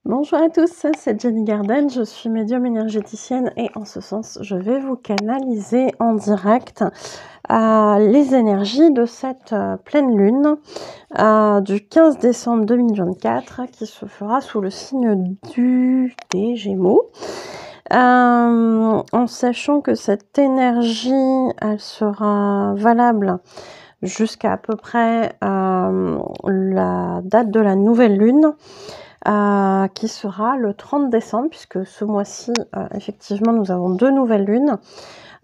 Bonjour à tous, c'est Jenny Garden, je suis médium énergéticienne et en ce sens, je vais vous canaliser en direct les énergies de cette pleine lune du 15 décembre 2024 qui se fera sous le signe des Gémeaux. En sachant que cette énergie, elle sera valable jusqu'à à peu près la date de la nouvelle lune. Qui sera le 30 décembre, puisque ce mois-ci, effectivement, nous avons 2 nouvelles lunes.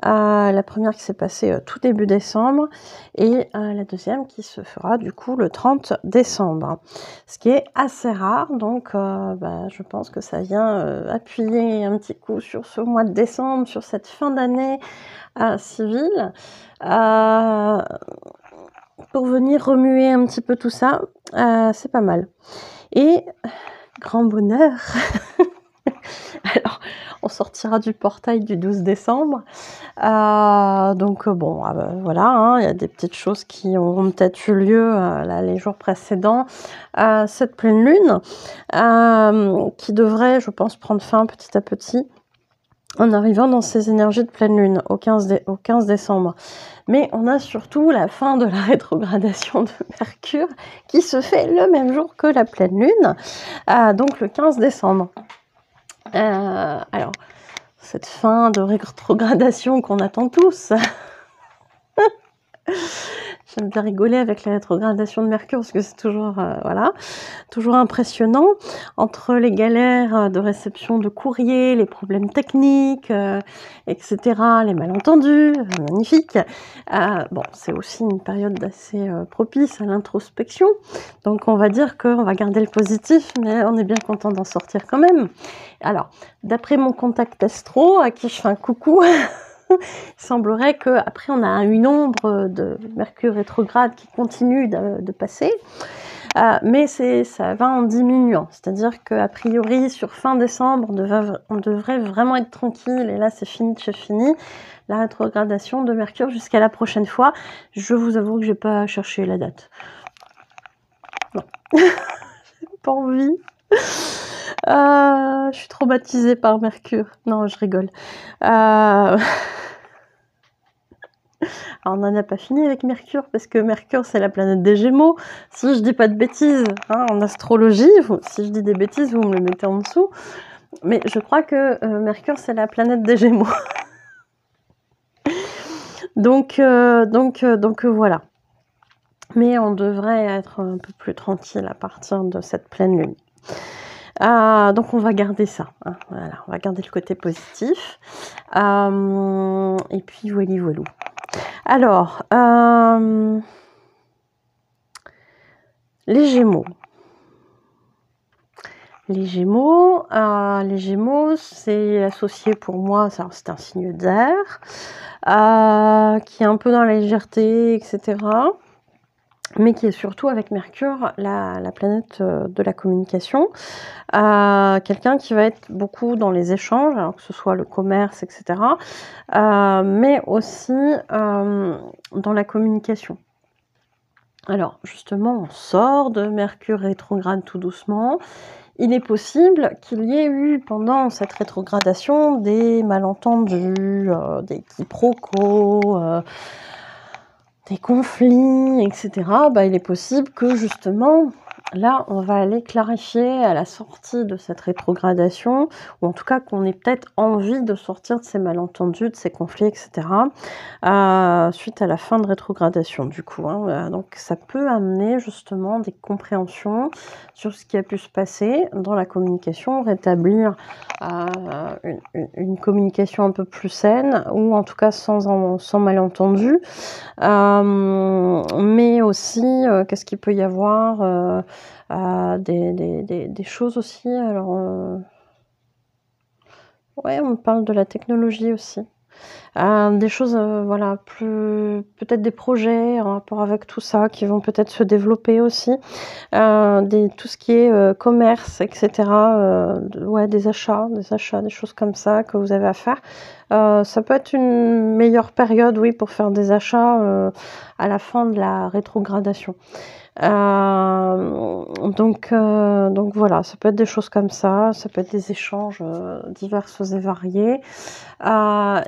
La première qui s'est passée tout début décembre et la deuxième qui se fera du coup le 30 décembre. Ce qui est assez rare, donc je pense que ça vient appuyer un petit coup sur ce mois de décembre, sur cette fin d'année civile, pour venir remuer un petit peu tout ça. C'est pas mal. Et grand bonheur, alors on sortira du portail du 12 décembre, donc bon, voilà, hein, il y a des petites choses qui ont peut-être eu lieu là, les jours précédents, cette pleine lune, qui devrait, je pense, prendre fin petit à petit, en arrivant dans ces énergies de pleine lune au 15 décembre. Mais on a surtout la fin de la rétrogradation de Mercure qui se fait le même jour que la pleine lune, donc le 15 décembre. Alors, cette fin de rétrogradation qu'on attend tous. J'aime bien rigoler avec la rétrogradation de Mercure parce que c'est toujours, voilà, toujours impressionnant. Entre les galères de réception de courrier, les problèmes techniques, etc., les malentendus, magnifique. Bon, c'est aussi une période assez propice à l'introspection. Donc, on va dire qu'on va garder le positif, mais on est bien content d'en sortir quand même. Alors, d'après mon contact astro, à qui je fais un coucou, il semblerait qu'après on a une ombre de Mercure rétrograde qui continue de passer, mais ça va en diminuant, c'est-à-dire qu'a priori sur fin décembre on devrait vraiment être tranquille, et là c'est fini de chez fini, la rétrogradation de Mercure jusqu'à la prochaine fois. Je vous avoue que j'ai pas cherché la date. Non. Pas envie. Je suis traumatisée par Mercure. Non, je rigole. Alors, on n'en a pas fini avec Mercure, parce que Mercure, c'est la planète des Gémeaux. Si je dis pas de bêtises, hein, en astrologie, si je dis des bêtises, vous me le mettez en dessous. Mais je crois que Mercure, c'est la planète des Gémeaux. donc voilà. Mais on devrait être un peu plus tranquille à partir de cette pleine lune. Donc on va garder ça, hein, voilà, on va garder le côté positif. Et puis voilà. Alors, les Gémeaux. Les Gémeaux, c'est associé pour moi, c'est un signe d'air, qui est un peu dans la légèreté, etc. Mais qui est surtout avec Mercure, la planète de la communication. Quelqu'un qui va être beaucoup dans les échanges, alors que ce soit le commerce, etc. Mais aussi dans la communication. Alors justement, on sort de Mercure rétrograde tout doucement. Il est possible qu'il y ait eu pendant cette rétrogradation des malentendus, des quiproquos, des conflits, etc. Il est possible que justement, là, on va aller clarifier à la sortie de cette rétrogradation, ou en tout cas qu'on ait peut-être envie de sortir de ces malentendus, de ces conflits, etc. Suite à la fin de rétrogradation, du coup. Donc ça peut amener justement des compréhensions sur ce qui a pu se passer dans la communication, rétablir une communication un peu plus saine, ou en tout cas sans malentendu. Mais aussi, qu'est-ce qu'il peut y avoir des choses aussi. Alors, ouais, on parle de la technologie aussi. Des choses, voilà, peut-être des projets en rapport avec tout ça qui vont peut-être se développer aussi. Tout ce qui est commerce, etc. Ouais, des achats, des choses comme ça que vous avez à faire. Ça peut être une meilleure période, oui, pour faire des achats à la fin de la rétrogradation. Donc voilà, ça peut être des choses comme ça peut être des échanges, divers et variés.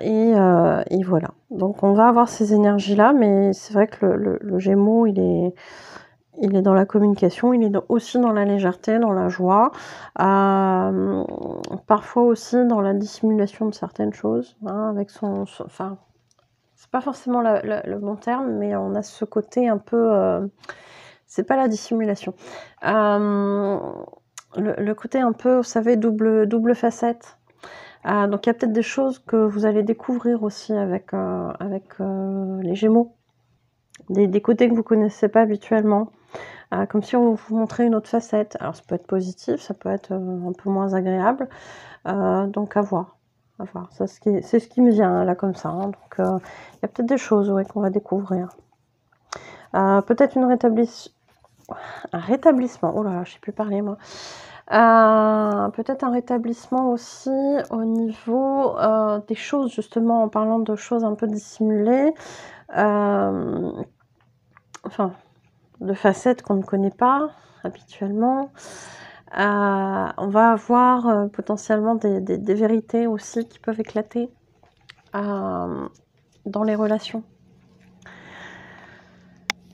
Et voilà. Donc on va avoir ces énergies-là, mais c'est vrai que le Gémeaux, il est dans la communication, il est aussi dans la légèreté, dans la joie, parfois aussi dans la dissimulation de certaines choses, hein, avec enfin, c'est pas forcément le bon terme, mais on a ce côté un peu, c'est pas la dissimulation. Le côté un peu, vous savez, double facette. Donc il y a peut-être des choses que vous allez découvrir aussi avec les Gémeaux, des côtés que vous connaissez pas habituellement, comme si on vous montrait une autre facette. Alors ça peut être positif, ça peut être un peu moins agréable, donc à voir, à voir. C'est ce qui me vient là comme ça, hein. Donc il y a peut-être des choses, ouais, qu'on va découvrir. Peut-être un rétablissement. Oh là là, je sais plus parler moi. Peut-être un rétablissement aussi au niveau des choses, justement, en parlant de choses un peu dissimulées, enfin, de facettes qu'on ne connaît pas habituellement. On va avoir potentiellement des vérités aussi qui peuvent éclater dans les relations.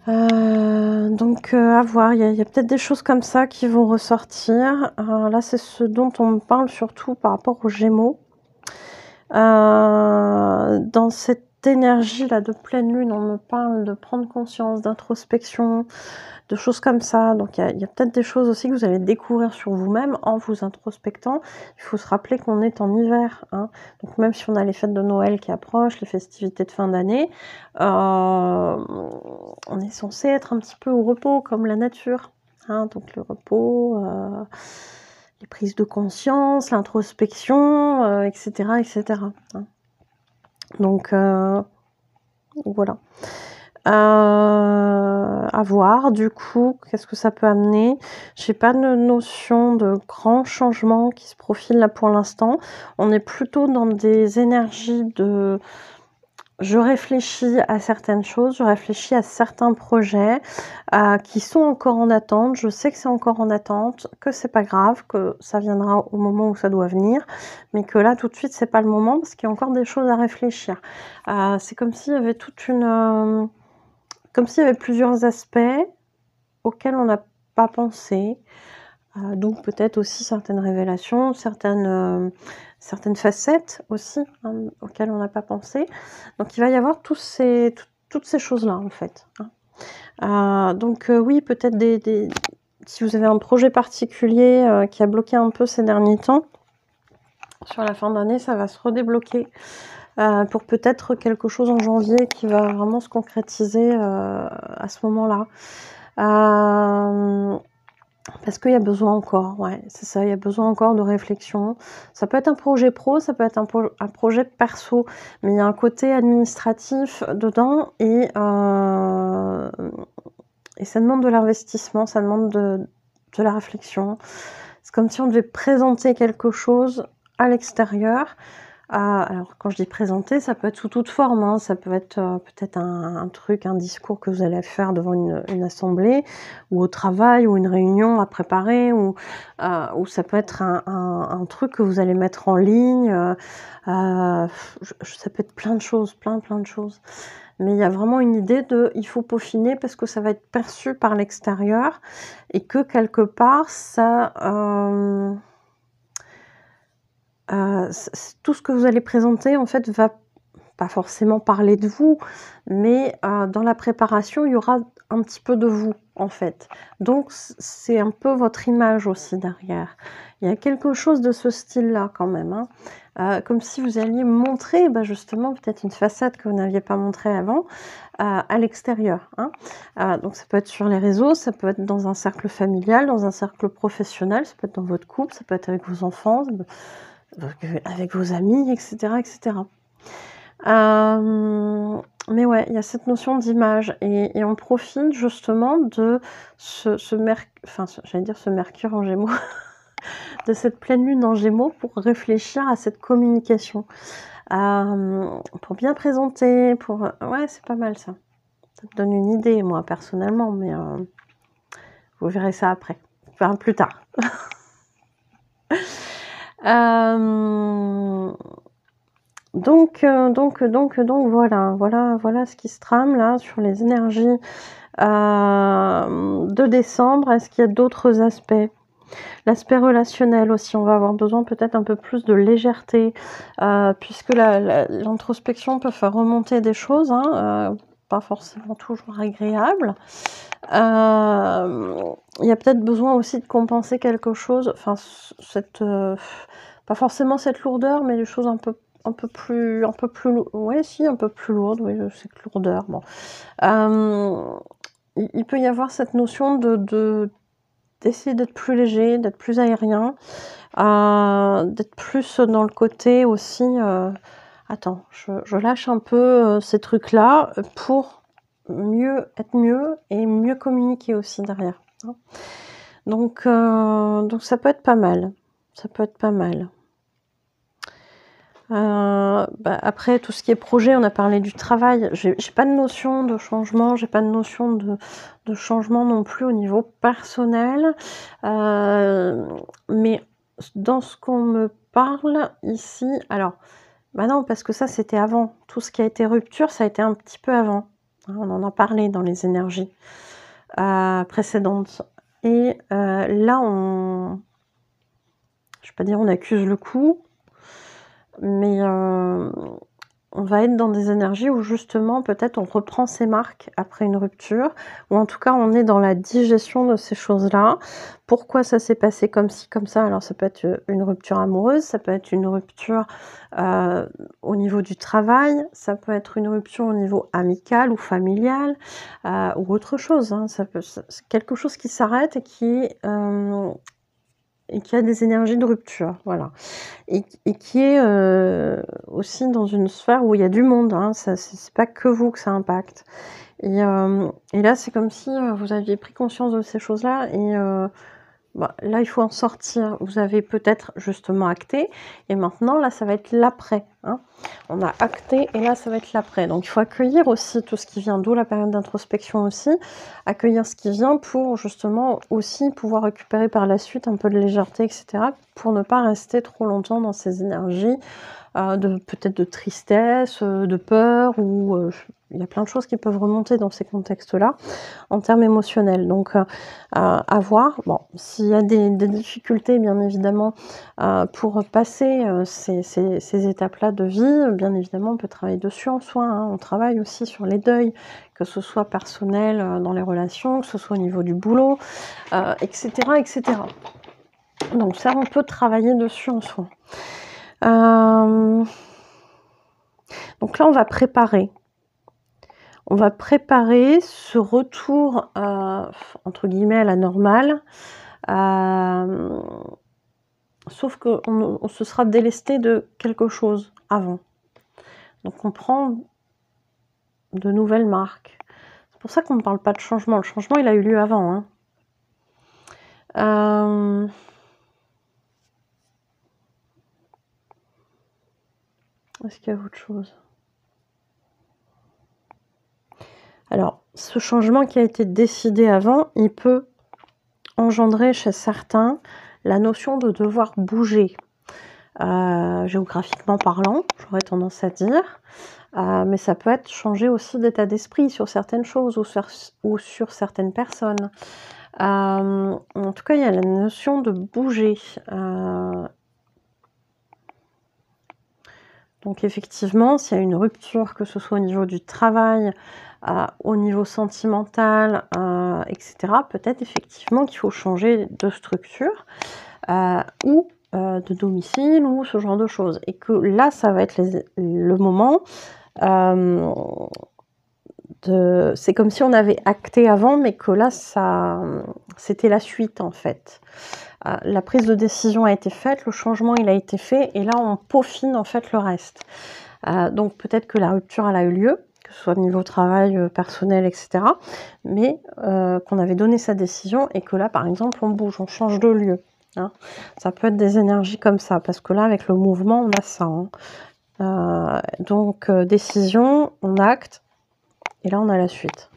Donc à voir, il y a peut-être des choses comme ça qui vont ressortir. Là, c'est ce dont on me parle surtout par rapport aux Gémeaux. Dans cette énergie-là de pleine lune, on me parle de prendre conscience, d'introspection, de choses comme ça. Donc il y a peut-être des choses aussi que vous allez découvrir sur vous-même en vous introspectant. Il faut se rappeler qu'on est en hiver, hein. Donc même si on a les fêtes de Noël qui approchent, les festivités de fin d'année, on est censé être un petit peu au repos comme la nature, hein. Donc le repos, les prises de conscience, l'introspection, etc., etc., hein. Donc voilà. À voir, du coup, qu'est-ce que ça peut amener? J'ai pas de notion de grands changements qui se profilent là pour l'instant. On est plutôt dans des énergies de... Je réfléchis à certaines choses, je réfléchis à certains projets qui sont encore en attente. Je sais que c'est encore en attente, que c'est pas grave, que ça viendra au moment où ça doit venir, mais que là, tout de suite, c'est pas le moment parce qu'il y a encore des choses à réfléchir. C'est comme s'il y avait comme s'il y avait plusieurs aspects auxquels on n'a pas pensé, donc peut-être aussi certaines révélations, certaines facettes aussi, hein, auxquelles on n'a pas pensé. Donc il va y avoir toutes ces choses-là, en fait, hein. Donc oui, peut-être si vous avez un projet particulier qui a bloqué un peu ces derniers temps, sur la fin d'année, ça va se redébloquer. Pour peut-être quelque chose en janvier qui va vraiment se concrétiser à ce moment-là. Parce qu'il y a besoin encore, ouais, c'est ça, il y a besoin encore de réflexion. Ça peut être un projet pro, ça peut être un projet perso, mais il y a un côté administratif dedans et ça demande de l'investissement, ça demande de la réflexion. C'est comme si on devait présenter quelque chose à l'extérieur. Alors quand je dis présenter, ça peut être sous toute forme, hein. Ça peut être peut-être un truc, un discours que vous allez faire devant une assemblée, ou au travail, ou une réunion à préparer, ou ça peut être un truc que vous allez mettre en ligne. Ça peut être plein de choses, plein de choses. Mais il y a vraiment une idée il faut peaufiner parce que ça va être perçu par l'extérieur et que quelque part, ça... tout ce que vous allez présenter, en fait, va pas forcément parler de vous, mais dans la préparation, il y aura un petit peu de vous, en fait. Donc c'est un peu votre image aussi derrière. Il y a quelque chose de ce style-là quand même, hein. Comme si vous alliez montrer, justement, peut-être une façade que vous n'aviez pas montrée avant, à l'extérieur, hein. Donc ça peut être sur les réseaux, ça peut être dans un cercle familial, dans un cercle professionnel, ça peut être dans votre couple, ça peut être avec vos enfants, avec vos amis, etc., etc. Mais ouais, il y a cette notion d'image et on profite justement de ce Mercure en Gémeaux, de cette pleine lune en Gémeaux pour réfléchir à cette communication, pour bien présenter, ouais, c'est pas mal ça. Ça me donne une idée, moi, personnellement, mais Vous verrez ça après, enfin plus tard. Donc voilà ce qui se trame là sur les énergies de décembre. Est-ce qu'il y a d'autres aspects? L'aspect relationnel aussi, on va avoir besoin peut-être un peu plus de légèreté, puisque l'introspection peut faire remonter des choses, hein, pas forcément toujours agréables. Il y a peut-être besoin aussi de compenser quelque chose, enfin pas forcément cette lourdeur, mais des choses un peu plus ouais si, un peu plus lourdes, oui, cette lourdeur, bon. Il peut y avoir cette notion d'essayer d'être plus léger, d'être plus aérien, d'être plus dans le côté aussi, attends, je lâche un peu ces trucs-là pour être mieux et mieux communiquer aussi derrière, hein. Donc ça peut être pas mal, ça peut être pas mal. Après tout ce qui est projet, on a parlé du travail, j'ai pas de notion de changement, j'ai pas de notion de changement non plus au niveau personnel, mais dans ce qu'on me parle ici, alors non, parce que ça c'était avant, tout ce qui a été rupture, ça a été un petit peu avant, hein, on en a parlé dans les énergies précédentes, et là je vais pas dire on accuse le coup, mais on va être dans des énergies où justement peut-être on reprend ses marques après une rupture, ou en tout cas on est dans la digestion de ces choses-là. Pourquoi ça s'est passé comme ci, comme ça? Alors ça peut être une rupture amoureuse, ça peut être une rupture au niveau du travail, ça peut être une rupture au niveau amical ou familial, ou autre chose, hein. C'est quelque chose qui s'arrête et qui a des énergies de rupture, voilà. Et qui est aussi dans une sphère où il y a du monde, hein, c'est pas que vous que ça impacte. Et là, c'est comme si vous aviez pris conscience de ces choses-là, et là, il faut en sortir. Vous avez peut-être justement acté, et maintenant, là, ça va être l'après, hein. On a acté, et là, ça va être l'après. Donc, il faut accueillir aussi tout ce qui vient, d'où la période d'introspection aussi, accueillir ce qui vient pour justement aussi pouvoir récupérer par la suite un peu de légèreté, etc., pour ne pas rester trop longtemps dans ces énergies peut-être de tristesse, de peur, ou il y a plein de choses qui peuvent remonter dans ces contextes-là en termes émotionnels. Donc à voir. Bon, s'il y a des difficultés, bien évidemment, pour passer ces étapes-là de vie, bien évidemment, on peut travailler dessus en soi, hein. On travaille aussi sur les deuils, que ce soit personnel dans les relations, que ce soit au niveau du boulot, etc., etc. Donc ça, on peut travailler dessus en soi. Donc là, on va préparer. On va préparer ce retour, entre guillemets, à la normale. Sauf qu'on se sera délesté de quelque chose avant. Donc on prend de nouvelles marques. C'est pour ça qu'on ne parle pas de changement. Le changement, il a eu lieu avant, hein. Est-ce qu'il y a autre chose? Alors, ce changement qui a été décidé avant, il peut engendrer chez certains la notion de devoir bouger, géographiquement parlant, j'aurais tendance à dire, mais ça peut être changer aussi d'état d'esprit sur certaines choses ou sur certaines personnes. En tout cas, il y a la notion de bouger. Donc effectivement, s'il y a une rupture, que ce soit au niveau du travail, au niveau sentimental, etc., peut-être effectivement qu'il faut changer de structure ou de domicile ou ce genre de choses. Et que là, ça va être le moment c'est comme si on avait acté avant, mais que là, c'était la suite en fait. La prise de décision a été faite, le changement il a été fait, et là on peaufine en fait le reste. Donc peut-être que la rupture elle a eu lieu, que ce soit au niveau travail, personnel, etc. Mais qu'on avait donné sa décision et que là par exemple on bouge, on change de lieu, hein. Ça peut être des énergies comme ça, parce que là avec le mouvement on a ça, hein. Donc décision, on acte, et là on a la suite.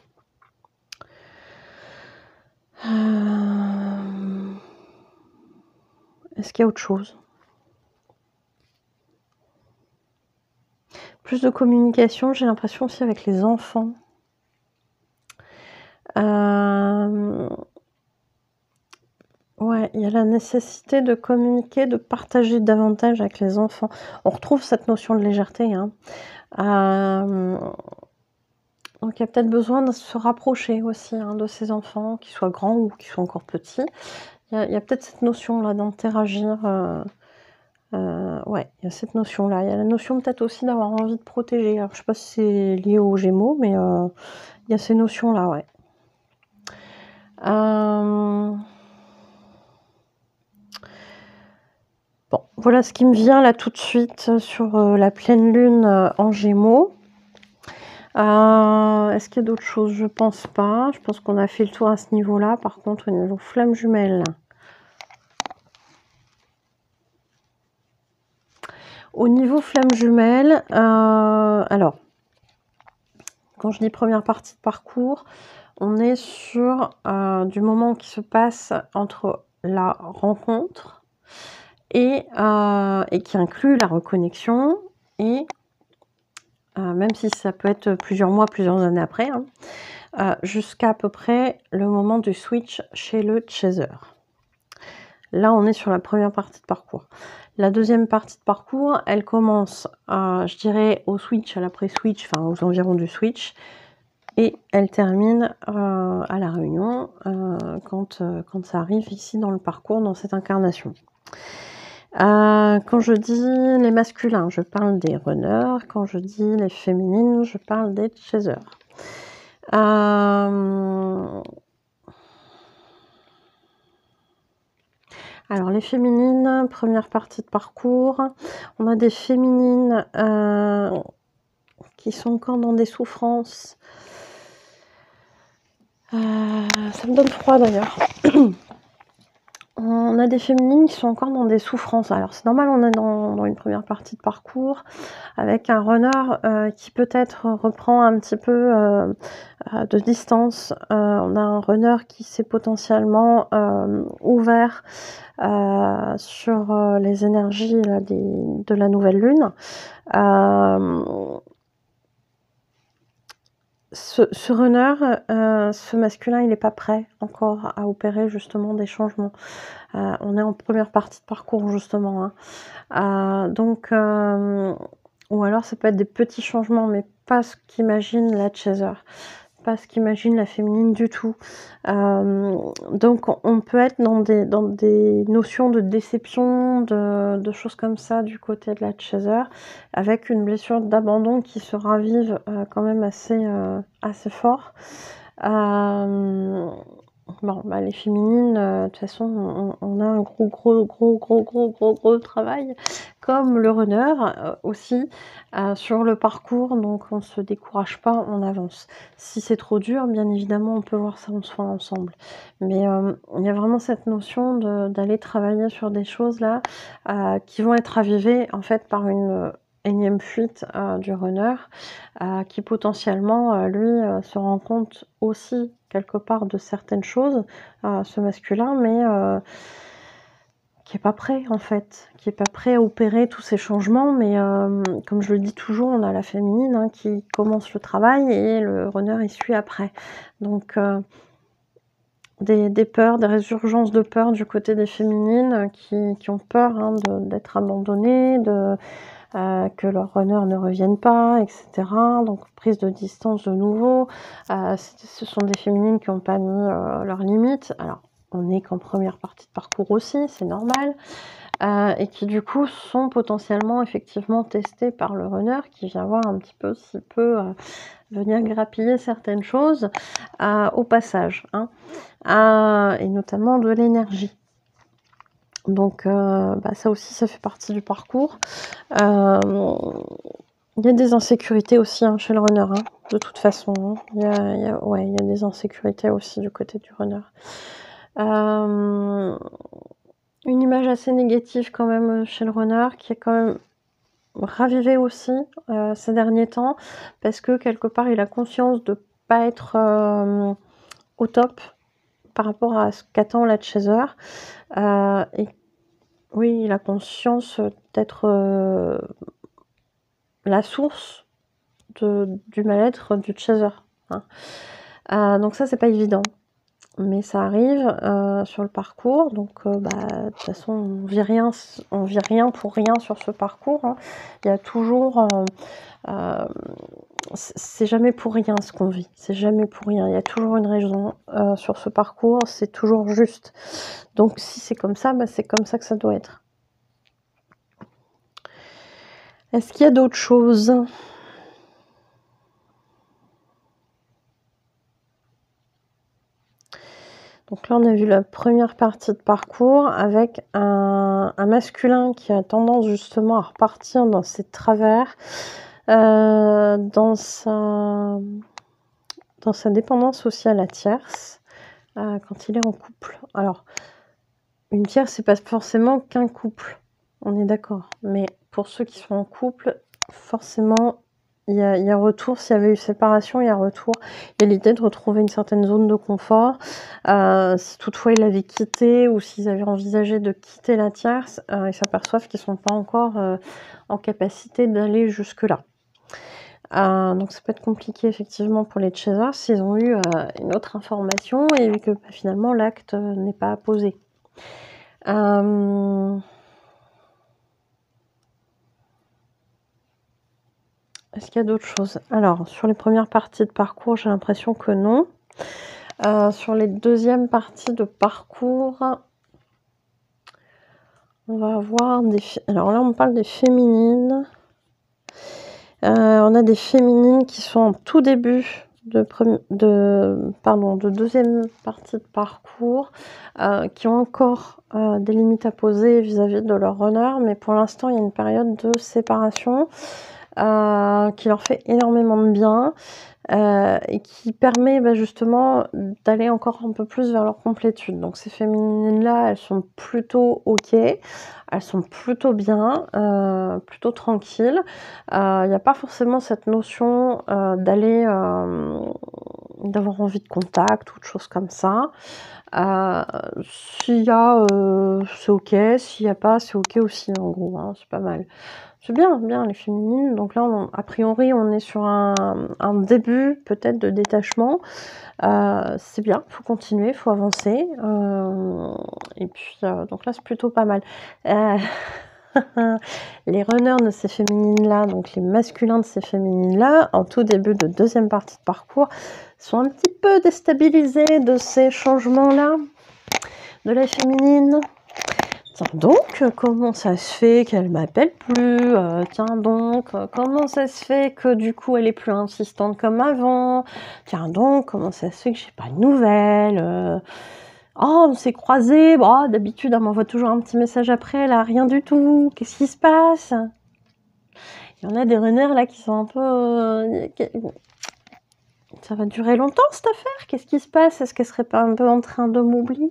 Est-ce qu'il y a autre chose? Plus de communication, j'ai l'impression aussi avec les enfants. Ouais, il y a la nécessité de communiquer, de partager davantage avec les enfants. On retrouve cette notion de légèreté, hein. Donc il y a peut-être besoin de se rapprocher aussi, hein, de ses enfants, qu'ils soient grands ou qu'ils soient encore petits. Il y a peut-être cette notion-là d'interagir, ouais, il y a cette notion-là. Il y a la notion peut-être aussi d'avoir envie de protéger. Alors je sais pas si c'est lié aux Gémeaux, mais il y a ces notions-là, ouais. Bon, voilà ce qui me vient là tout de suite sur la pleine lune en Gémeaux. Est-ce qu'il y a d'autres choses? Je pense pas. Je pense qu'on a fait le tour à ce niveau-là. Par contre, au niveau flamme jumelle. Au niveau flamme jumelle, alors, quand je dis première partie de parcours, on est sur du moment qui se passe entre la rencontre et qui inclut la reconnexion et même si ça peut être plusieurs mois, plusieurs années après, hein, jusqu'à à peu près le moment du switch chez le chaser. Là, on est sur la première partie de parcours. La deuxième partie de parcours, elle commence, je dirais, au switch, à l'après-switch, enfin aux environs du switch, et elle termine à la réunion quand ça arrive ici dans le parcours, dans cette incarnation. Quand je dis les masculins, je parle des runners. Quand je dis les féminines, je parle des chasers. Alors les féminines, première partie de parcours, on a des féminines qui sont encore dans des souffrances. Ça me donne froid d'ailleurs. On a des féminines qui sont encore dans des souffrances. Alors c'est normal, on est dans une première partie de parcours avec un runner qui peut-être reprend un petit peu de distance. On a un runner qui s'est potentiellement ouvert sur les énergies là, de la nouvelle lune. Ce runner, ce masculin, il n'est pas prêt encore à opérer justement des changements. On est en première partie de parcours justement, hein. Donc, ou alors ça peut être des petits changements, mais pas ce qu'imagine la chaser, pas ce qu'imagine la féminine du tout. Donc on peut être dans des notions de déception, de choses comme ça du côté de la chaser, avec une blessure d'abandon qui se ravive quand même assez fort. Bon, bah, les féminines, de toute façon, on a un gros travail, comme le runner aussi, sur le parcours, donc on se décourage pas, on avance. Si c'est trop dur, bien évidemment, on peut voir ça en soi ensemble. Mais il y a vraiment cette notion d'aller travailler sur des choses là, qui vont être ravivées en fait par une énième fuite du runner, qui potentiellement, lui, se rend compte aussi quelque part de certaines choses, ce masculin, mais qui est pas prêt en fait, qui est pas prêt à opérer tous ces changements, mais comme je le dis toujours, on a la féminine hein, qui commence le travail et le runner il suit après. Donc des peurs, des résurgences de peur du côté des féminines qui ont peur hein, d'être abandonnées, que leur runner ne revienne pas, etc. Donc prise de distance de nouveau. Ce sont des féminines qui n'ont pas mis leurs limites. Alors on n'est qu'en première partie de parcours aussi, c'est normal. Et qui du coup sont potentiellement effectivement testées par le runner qui vient voir un petit peu s'il peut venir grappiller certaines choses au passage. Hein. Et notamment de l'énergie. Donc bah, ça aussi, ça fait partie du parcours. Il y a des insécurités aussi hein, chez le runner, hein, de toute façon. Hein. Il y a des insécurités aussi du côté du runner. Une image assez négative quand même chez le runner, qui est quand même ravivée aussi ces derniers temps, parce que quelque part, il a conscience de ne pas être au top par rapport à ce qu'attend la chaser. Et oui, il a conscience d'être la source du mal-être du chaser. Hein. Donc ça, c'est pas évident. Mais ça arrive sur le parcours, donc de toute façon on vit rien pour rien sur ce parcours. Hein. Il y a toujours, c'est jamais pour rien ce qu'on vit, c'est jamais pour rien. Il y a toujours une raison sur ce parcours, c'est toujours juste. Donc si c'est comme ça, c'est comme ça que ça doit être. Est-ce qu'il y a d'autres choses ? Donc là, on a vu la première partie de parcours avec un masculin qui a tendance justement à repartir dans ses travers, dans sa dépendance aussi à la tierce, quand il est en couple. Alors, une tierce, c'est pas forcément qu'un couple, on est d'accord. Mais pour ceux qui sont en couple, forcément, il y a retour. S'il y avait eu séparation, il y a retour. Il y a l'idée de retrouver une certaine zone de confort. Si toutefois ils l'avaient quitté ou s'ils avaient envisagé de quitter la tierce, ils s'aperçoivent qu'ils ne sont pas encore en capacité d'aller jusque-là. Donc ça peut être compliqué effectivement pour les chasers s'ils ont eu une autre information et que finalement l'acte n'est pas posé. Est-ce qu'il y a d'autres choses? Alors, sur les premières parties de parcours, j'ai l'impression que non. Sur les deuxièmes parties de parcours, on va avoir des... Alors là, on parle des féminines. On a des féminines qui sont en tout début de deuxième partie de parcours, qui ont encore des limites à poser vis-à-vis de leur runner, mais pour l'instant, il y a une période de séparation qui leur fait énormément de bien et qui permet justement d'aller encore un peu plus vers leur complétude. Donc ces féminines-là, elles sont plutôt ok, elles sont plutôt bien, plutôt tranquilles. Il n'y a pas forcément cette notion d'aller, d'avoir envie de contact ou de choses comme ça. S'il y a, c'est ok, s'il n'y a pas, c'est ok aussi en gros, hein, c'est pas mal. C'est bien les féminines. Donc là, a priori, on est sur un début peut-être de détachement. C'est bien, il faut continuer, il faut avancer. Et puis, donc là, c'est plutôt pas mal. Les runners de ces féminines-là, donc les masculins de ces féminines-là, en tout début de deuxième partie de parcours, sont un petit peu déstabilisés de ces changements-là de la féminine. Tiens donc, comment ça se fait qu'elle m'appelle plus? Tiens donc, comment ça se fait que du coup elle est plus insistante comme avant? Tiens donc, comment ça se fait que j'ai pas de nouvelles? Oh, on s'est croisés, bah, d'habitude elle m'envoie toujours un petit message après, là rien du tout, qu'est-ce qui se passe? Il y en a des runners là qui sont un peu... Ça va durer longtemps cette affaire? Qu'est-ce qui se passe? Est-ce qu'elle serait pas un peu en train de m'oublier?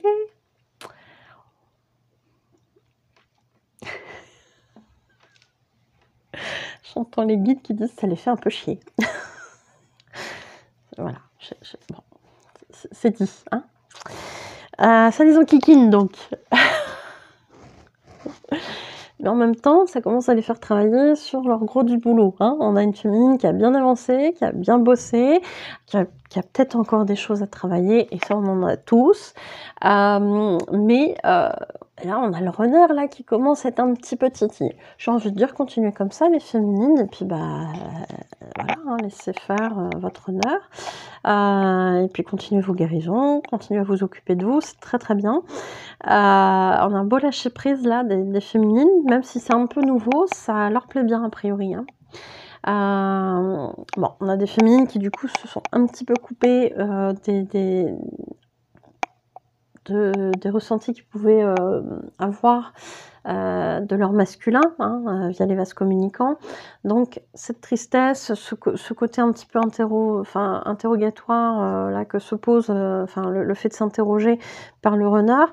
J'entends les guides qui disent que ça les fait un peu chier. Voilà, bon, c'est dit. Hein, ça les enquiquine donc. Mais en même temps, ça commence à les faire travailler sur leur gros du boulot. Hein. On a une féminine qui a bien avancé, qui a bien bossé, qui a peut-être encore des choses à travailler, et ça on en a tous. Mais là, on a le runner là qui commence à être un petit peu titillé. J'ai envie de dire, continuez comme ça les féminines, et puis voilà, hein, laissez faire votre runner. Et puis continuez vos guérisons, continuez à vous occuper de vous, c'est très très bien. On a un beau lâcher prise là des féminines, même si c'est un peu nouveau, ça leur plaît bien a priori. Hein. Bon, on a des féminines qui du coup se sont un petit peu coupées des ressentis qu'ils pouvaient avoir de leur masculin, hein, via les vases communicants. Donc cette tristesse, ce côté un petit peu interrogatoire là que se pose, le fait de s'interroger par le runner,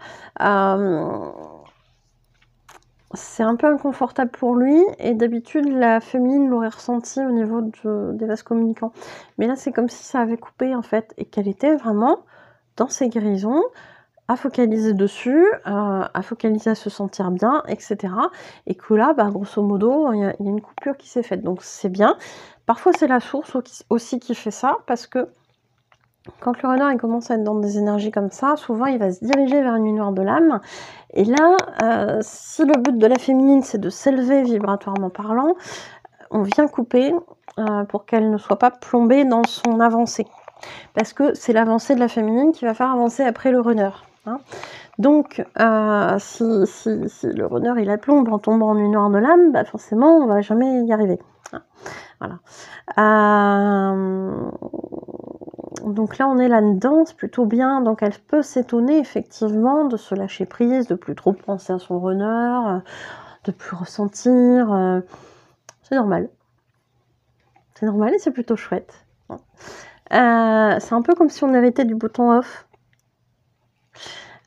c'est un peu inconfortable pour lui, et d'habitude la féminine l'aurait ressenti au niveau des vases communicants. Mais là c'est comme si ça avait coupé en fait, et qu'elle était vraiment dans ses guérisons, à focaliser dessus, à focaliser à se sentir bien, etc. Et que là, bah, grosso modo, il y a une coupure qui s'est faite. Donc c'est bien. Parfois, c'est la source aussi qui fait ça, parce que quand le renard il commence à être dans des énergies comme ça, souvent il va se diriger vers une nuit noire de l'âme. Et là, si le but de la féminine, c'est de s'élever vibratoirement parlant, on vient couper pour qu'elle ne soit pas plombée dans son avancée. Parce que c'est l'avancée de la féminine qui va faire avancer après le runner. Hein. Donc, si le runner il a plombe en tombant en nuit noire de l'âme, bah forcément, on va jamais y arriver. Hein. Voilà. Donc là, on est là-dedans, c'est plutôt bien. Donc, elle peut s'étonner, effectivement, de se lâcher prise, de plus trop penser à son runner, de plus ressentir. C'est normal. C'est normal et c'est plutôt chouette. C'est un peu comme si on avait été du bouton off.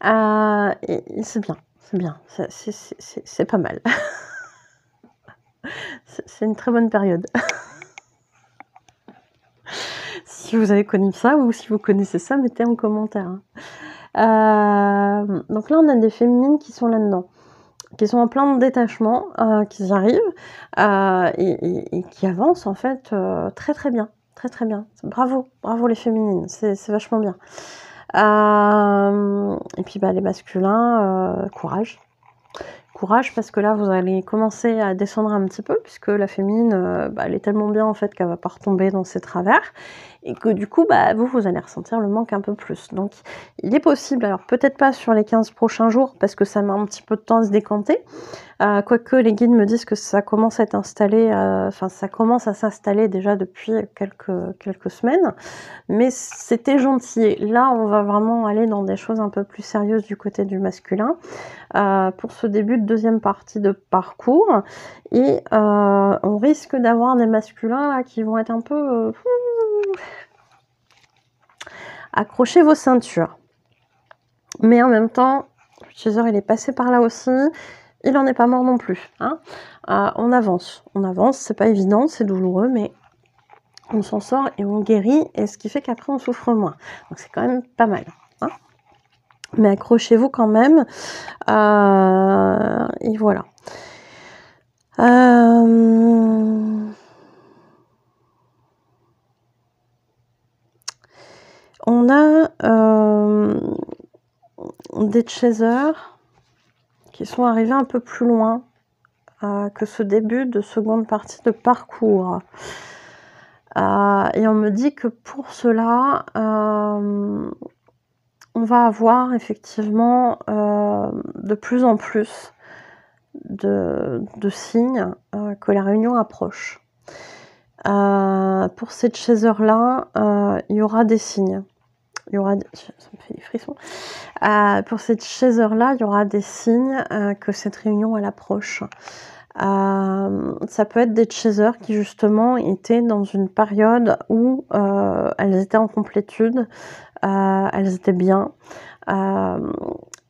Et c'est bien, c'est bien. C'est pas mal. C'est une très bonne période. Si vous avez connu ça ou si vous connaissez ça, mettez en commentaire. Donc là, on a des féminines qui sont là-dedans, qui sont en plein détachement, qui y arrivent et qui avancent en fait très très bien. Très très bien. Bravo, bravo les féminines, c'est vachement bien. Et puis bah, les masculins, courage. Courage parce que là vous allez commencer à descendre un petit peu puisque la féminine bah, elle est tellement bien en fait qu'elle va pas retomber dans ses travers et que du coup bah, vous allez ressentir le manque un peu plus. Donc il est possible, alors peut-être pas sur les 15 prochains jours parce que ça met un petit peu de temps à se décanter, quoique les guides me disent que ça commence à être installé, enfin ça commence à s'installer déjà depuis quelques semaines, mais c'était gentil. Là on va vraiment aller dans des choses un peu plus sérieuses du côté du masculin pour ce début de deuxième partie de parcours, et on risque d'avoir des masculins là, qui vont être un peu accrochez vos ceintures, mais en même temps Chaser il est passé par là aussi. Il en est pas mort non plus. Hein. On avance, c'est pas évident, c'est douloureux, mais on s'en sort et on guérit, et ce qui fait qu'après on souffre moins. Donc c'est quand même pas mal. Hein. Mais accrochez-vous quand même. Et voilà. On a des chasers qui sont arrivés un peu plus loin que ce début de seconde partie de parcours. Et on me dit que pour cela, on va avoir effectivement de plus en plus de signes que la réunion approche. Pour ces chasers-là, il y aura des signes. Ça me fait des frissons. Pour ces chasers-là, il y aura des signes que cette réunion elle approche. Ça peut être des chasers qui justement étaient dans une période où elles étaient en complétude, elles étaient bien,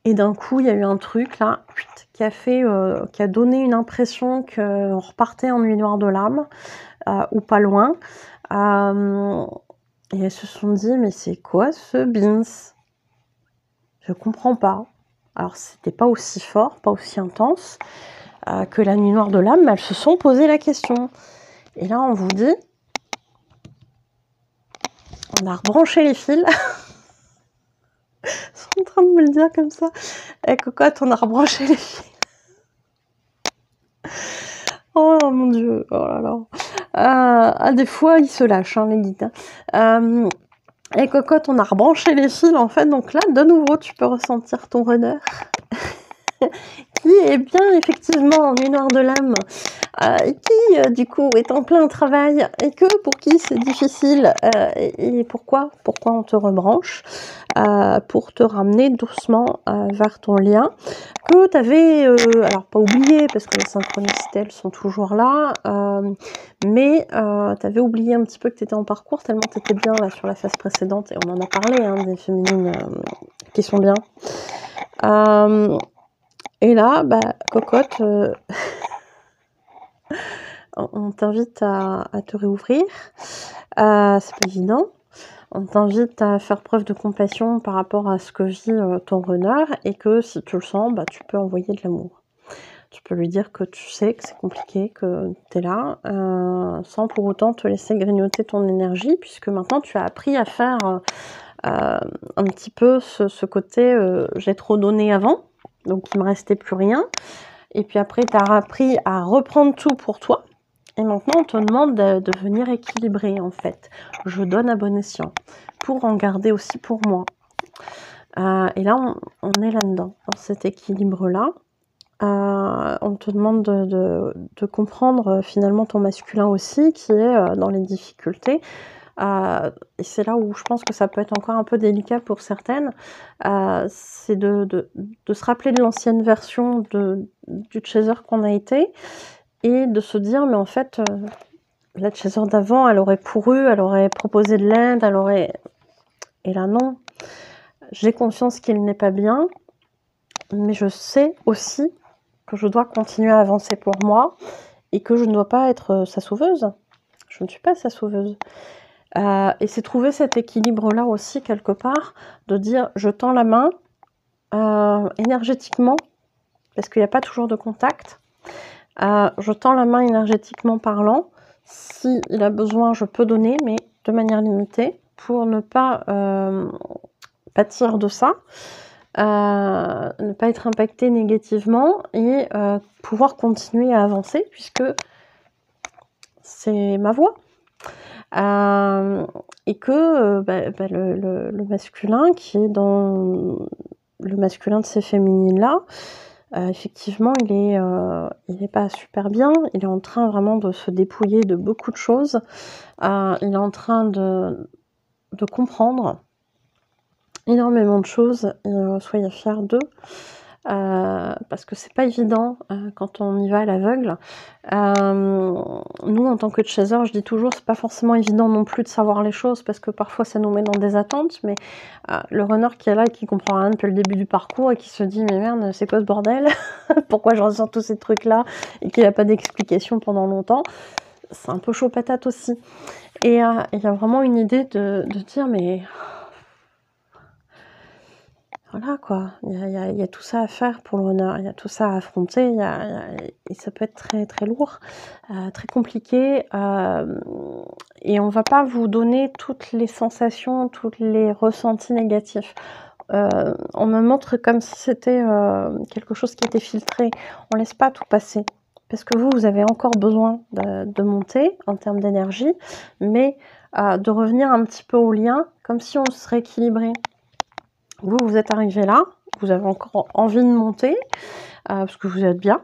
et d'un coup il y a eu un truc là qui a donné une impression qu'on repartait en nuit noire de l'âme, ou pas loin, et elles se sont dit mais c'est quoi ce bins, je comprends pas. Alors c'était pas aussi fort, pas aussi intense que la nuit noire de l'âme, mais elles se sont posé la question. Et là, on vous dit, on a rebranché les fils. Ils sont en train de me le dire comme ça. Eh, cocotte, on a rebranché les fils. Oh mon Dieu, oh là là. Des fois, ils se lâchent, hein, les guides. Et cocotte, on a rebranché les fils, en fait. Donc là, de nouveau, tu peux ressentir ton runner. Qui est bien effectivement en nuit noire de l'âme, et qui du coup est en plein travail, et que pour qui c'est difficile, et pourquoi on te rebranche, pour te ramener doucement vers ton lien que tu avais, alors pas oublié parce que les synchronicités elles sont toujours là, mais tu avais oublié un petit peu que tu étais en parcours tellement tu étais bien là sur la phase précédente, et on en a parlé hein, des féminines qui sont bien. Et là, bah, cocotte, on t'invite à te réouvrir. C'est pas évident. on t'invite à faire preuve de compassion par rapport à ce que vit ton runner et que si tu le sens, bah, tu peux envoyer de l'amour. Tu peux lui dire que tu sais que c'est compliqué, que tu es là, sans pour autant te laisser grignoter ton énergie, puisque maintenant tu as appris à faire un petit peu ce côté j'ai trop donné avant, donc il me restait plus rien. Et puis après, tu as appris à reprendre tout pour toi. Et maintenant, on te demande de venir équilibrer, en fait. Je donne à bon escient, pour en garder aussi pour moi. Et là, on est là-dedans, dans cet équilibre-là. On te demande de comprendre finalement ton masculin aussi, qui est dans les difficultés. Et c'est là où je pense que ça peut être encore un peu délicat pour certaines. C'est de se rappeler de l'ancienne version du chaser qu'on a été, et de se dire, mais en fait, la chaser d'avant, elle aurait couru, elle aurait proposé de l'aide, elle aurait... Et là, non. J'ai conscience qu'il n'est pas bien, mais je sais aussi que je dois continuer à avancer pour moi, et que je ne dois pas être sa sauveuse. Je ne suis pas sa sauveuse. Et c'est trouver cet équilibre-là aussi, quelque part, de dire, je tends la main énergétiquement, parce qu'il n'y a pas toujours de contact. Je tends la main énergétiquement parlant. S'il a besoin, je peux donner, mais de manière limitée, pour ne pas pâtir de ça, ne pas être impacté négativement et pouvoir continuer à avancer, puisque c'est ma voie. Et que le masculin qui est dans le masculin de ces féminines-là, effectivement, il est pas super bien. Il est en train vraiment de se dépouiller de beaucoup de choses. Il est en train de comprendre énormément de choses, et soyez fiers d'eux. Parce que c'est pas évident quand on y va à l'aveugle. Nous, en tant que chaser, je dis toujours, c'est pas forcément évident non plus de savoir les choses, parce que parfois ça nous met dans des attentes, mais le runner qui est là et qui comprend rien depuis le début du parcours et qui se dit, mais merde, c'est quoi ce bordel? Pourquoi je ressens tous ces trucs là et qu'il n'a pas d'explication pendant longtemps, c'est un peu chaud patate aussi. Et il y a vraiment une idée de dire, mais voilà quoi, il y a tout ça à faire pour le runner, il y a tout ça à affronter, et ça peut être très très lourd, très compliqué, et on va pas vous donner toutes les sensations, tous les ressentis négatifs. On me montre comme si c'était quelque chose qui était filtré. On laisse pas tout passer, parce que vous avez encore besoin de monter en termes d'énergie, mais de revenir un petit peu au lien, comme si on se rééquilibrait. Vous êtes arrivé là, vous avez encore envie de monter, parce que vous êtes bien,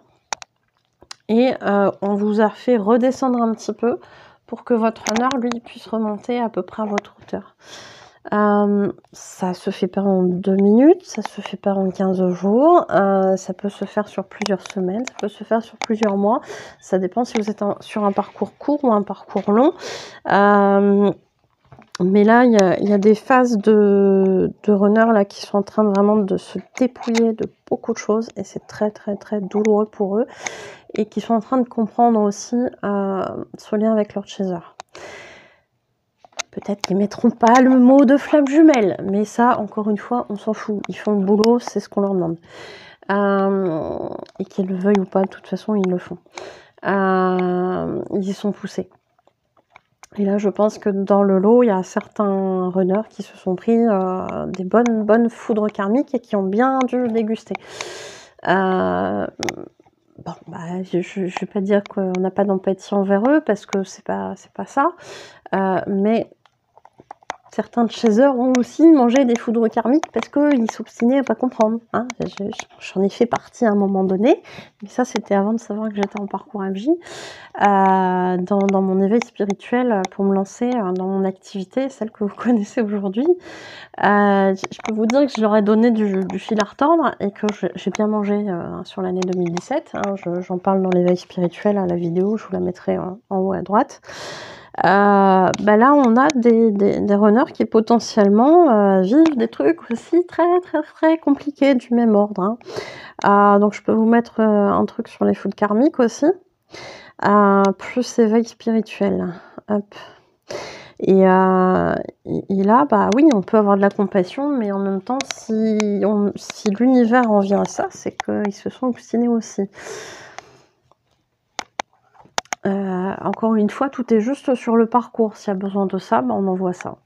et on vous a fait redescendre un petit peu pour que votre runner, lui, puisse remonter à peu près à votre hauteur. Ça se fait pas en 2 minutes, ça se fait pas en 15 jours, ça peut se faire sur plusieurs semaines, ça peut se faire sur plusieurs mois, ça dépend si vous êtes sur un parcours court ou un parcours long. Mais là, il y a des phases de runners là, qui sont en train vraiment de se dépouiller de beaucoup de choses, et c'est très très très douloureux pour eux, et qui sont en train de comprendre aussi ce lien avec leur chaser. Peut-être qu'ils mettront pas le mot de flamme jumelle, mais ça, encore une fois, on s'en fout. Ils font le boulot, c'est ce qu'on leur demande. Et qu'ils le veuillent ou pas, de toute façon, ils le font. Ils y sont poussés. Et là, je pense que dans le lot, il y a certains runners qui se sont pris des bonnes foudres karmiques et qui ont bien dû déguster. Bon, bah, je vais pas dire qu'on n'a pas d'empathie envers eux, parce que c'est pas ça. Mais certains chasers ont aussi mangé des foudres karmiques parce qu'ils s'obstinaient à pas comprendre. Hein. J'en ai fait partie à un moment donné, mais ça c'était avant de savoir que j'étais en parcours MJ. Dans mon éveil spirituel pour me lancer dans mon activité, celle que vous connaissez aujourd'hui, je peux vous dire que je leur ai donné du fil à retordre, et que j'ai bien mangé sur l'année 2017. Hein. J'en parle dans l'éveil spirituel à la vidéo, je vous la mettrai en haut à droite. Là on a des runners qui potentiellement vivent des trucs aussi très très très compliqués du même ordre. Hein. Donc je peux vous mettre un truc sur les foudres karmiques aussi. Plus éveil spirituel. Hop. Et là, bah oui, on peut avoir de la compassion, mais en même temps, si l'univers en vient à ça, c'est qu'ils se sont obstinés aussi. Encore une fois, tout est juste sur le parcours. S'il y a besoin de ça, bah, on envoie ça.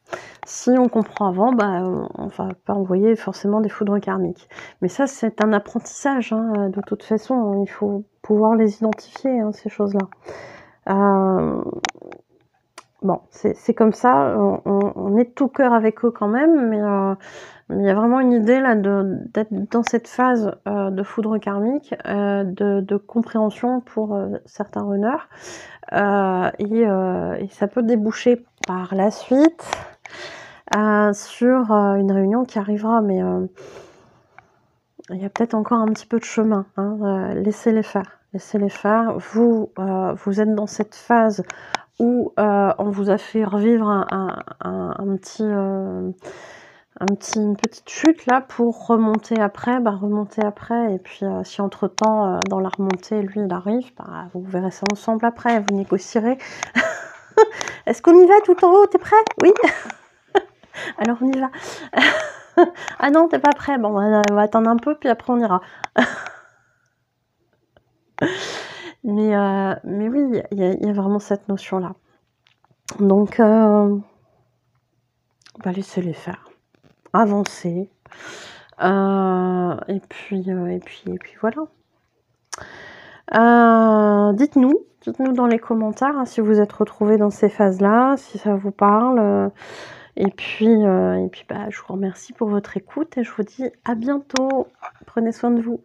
Si on comprend avant, bah, on va pas envoyer forcément des foudres karmiques. Mais ça, c'est un apprentissage, hein, de toute façon. Il faut pouvoir les identifier, hein, ces choses-là. Bon, c'est comme ça. On est de tout cœur avec eux quand même, mais il y a vraiment une idée là d'être dans cette phase de foudre karmique, de compréhension pour certains runners. Et ça peut déboucher par la suite sur une réunion qui arrivera, mais il y a peut-être encore un petit peu de chemin, hein, laissez-les faire. Laissez-les faire. Vous êtes dans cette phase où on vous a fait revivre une petite chute là pour remonter après, et puis si entre-temps, dans la remontée, lui, il arrive, bah, vous verrez ça ensemble après, vous négocierez. Est-ce qu'on y va tout en haut? T'es prêt? Oui. Alors on y va. Ah non, t'es pas prêt? Bon, on va attendre un peu, puis après on ira. Mais oui, il y a vraiment cette notion-là. Donc, bah, laissez-les faire. Avancez. Et puis voilà. Dites-nous dans les commentaires, hein, si vous êtes retrouvés dans ces phases-là, si ça vous parle. Et puis, bah, je vous remercie pour votre écoute et je vous dis à bientôt. Prenez soin de vous.